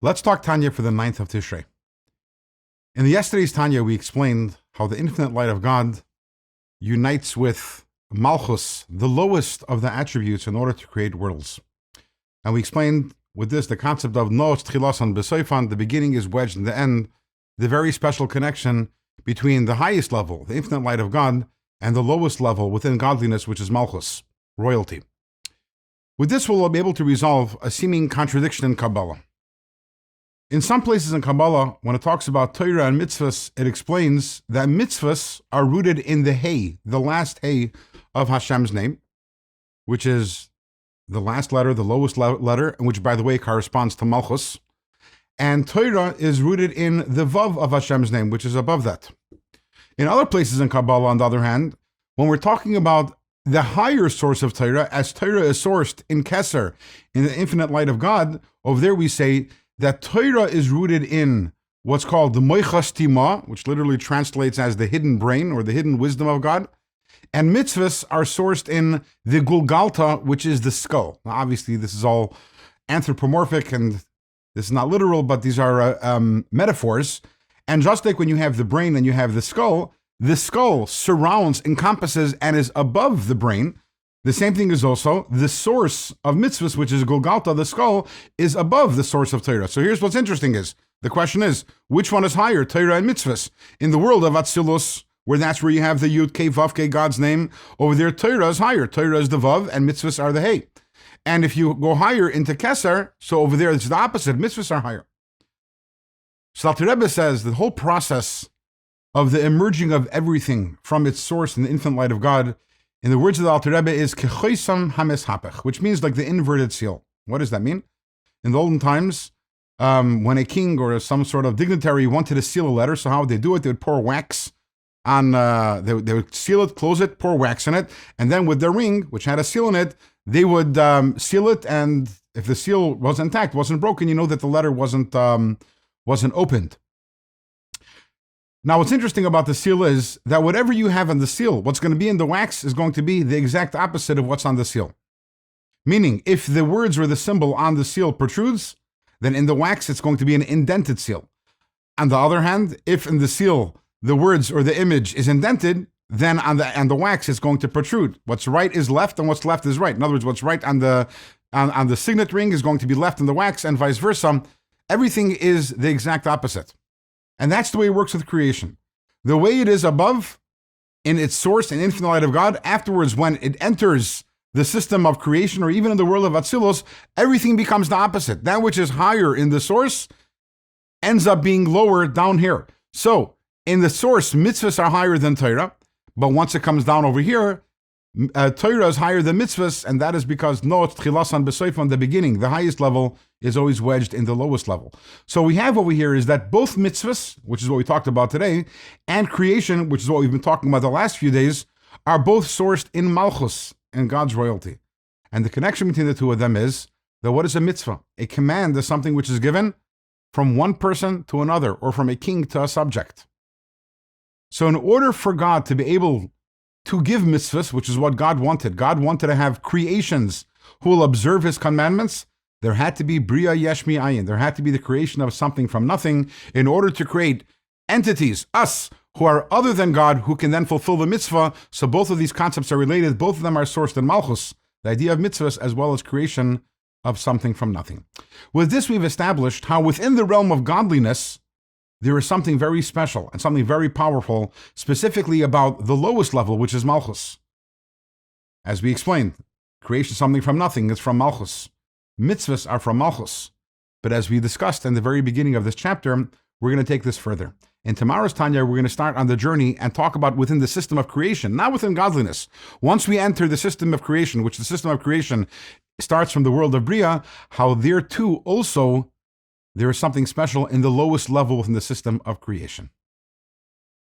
Let's talk Tanya for the 9th of Tishrei. In yesterday's Tanya, we explained how the infinite light of God unites with Malchus, the lowest of the attributes, in order to create worlds. And we explained with this the concept of Noach Tchilasan B'Soifan, the beginning is wedged in the end, the very special connection between the highest level, the infinite light of God, and the lowest level within godliness, which is Malchus, royalty. With this, we'll be able to resolve a seeming contradiction in Kabbalah. In some places in Kabbalah, when it talks about Torah and mitzvos, it explains that mitzvos are rooted in the hey, the last hey of Hashem's name, which is the last letter, the lowest letter, which, by the way, corresponds to Malchus. And Torah is rooted in the vav of Hashem's name, which is above that. In other places in Kabbalah, on the other hand, when we're talking about the higher source of Torah, as Torah is sourced in Keser, in the infinite light of God, over there we say that Torah is rooted in what's called the moichas tima, which literally translates as the hidden brain or the hidden wisdom of God. And mitzvahs are sourced in the gulgalta, which is the skull. Now, obviously, this is all anthropomorphic and this is not literal, but these are metaphors. And just like when you have the brain and you have the skull surrounds, encompasses, and is above the brain. The same thing is also the source of mitzvahs, which is Golgotha, the skull, is above the source of Torah. So here's what's interesting is, the question is, which one is higher, Torah and mitzvahs? In the world of Atzilus, that's where you have the Yud Kei Vav Kei, God's name, over there Torah is higher. Torah is the Vav and mitzvahs are the Hey. And if you go higher into Keser, so over there it's the opposite, mitzvahs are higher. So Alter Rebbe says the whole process of the emerging of everything from its source in the infinite light of God, in the words of the Alter Rebbe, is kechoisam hameshapech, which means like the inverted seal. What does that mean? In the olden times, when a king or some sort of dignitary wanted to seal a letter, so how would they do it? They would pour wax on, they would seal it, close it, pour wax in it, and then with their ring, which had a seal in it, they would seal it, and if the seal was intact, wasn't broken, you know that the letter wasn't opened. Now, what's interesting about the seal is that whatever you have on the seal, what's going to be in the wax is going to be the exact opposite of what's on the seal. Meaning, if the words or the symbol on the seal protrudes, then in the wax, it's going to be an indented seal. On the other hand, if in the seal, the words or the image is indented, then on the wax, it's going to protrude. What's right is left and what's left is right. In other words, what's right on the signet ring is going to be left in the wax and vice versa. Everything is the exact opposite. And that's the way it works with creation. The way it is above in its source and infinite light of God, afterwards when it enters the system of creation or even in the world of Atzilus, everything becomes the opposite. That which is higher in the source ends up being lower down here. So in the source, mitzvahs are higher than Torah, but once it comes down over here, Torah is higher than mitzvahs, and that is because Noach Tchilasan B'Soifan, the beginning, the highest level, is always wedged in the lowest level. So we have over here is that both mitzvahs, which is what we talked about today, and creation, which is what we've been talking about the last few days, are both sourced in Malchus, in God's royalty. And the connection between the two of them is that what is a mitzvah? A command is something which is given from one person to another, or from a king to a subject. So in order for God to be able to give mitzvahs, which is what God wanted to have creations who will observe his commandments, there had to be bria yesh mi'ayin. There had to be the creation of something from nothing in order to create entities, us, who are other than God, who can then fulfill the mitzvah. So both of these concepts are related. Both of them are sourced in Malchus, the idea of mitzvahs, as well as creation of something from nothing. With this, we've established how within the realm of godliness, there is something very special and something very powerful, specifically about the lowest level, which is Malchus. As we explained, creation of something from nothing is from Malchus. Mitzvahs are from Malchus. But as we discussed in the very beginning of this chapter, we're going to take this further. In tomorrow's Tanya, we're going to start on the journey and talk about within the system of creation, not within godliness. Once we enter the system of creation, which the system of creation starts from the world of Bria, how there too also there is something special in the lowest level within the system of creation.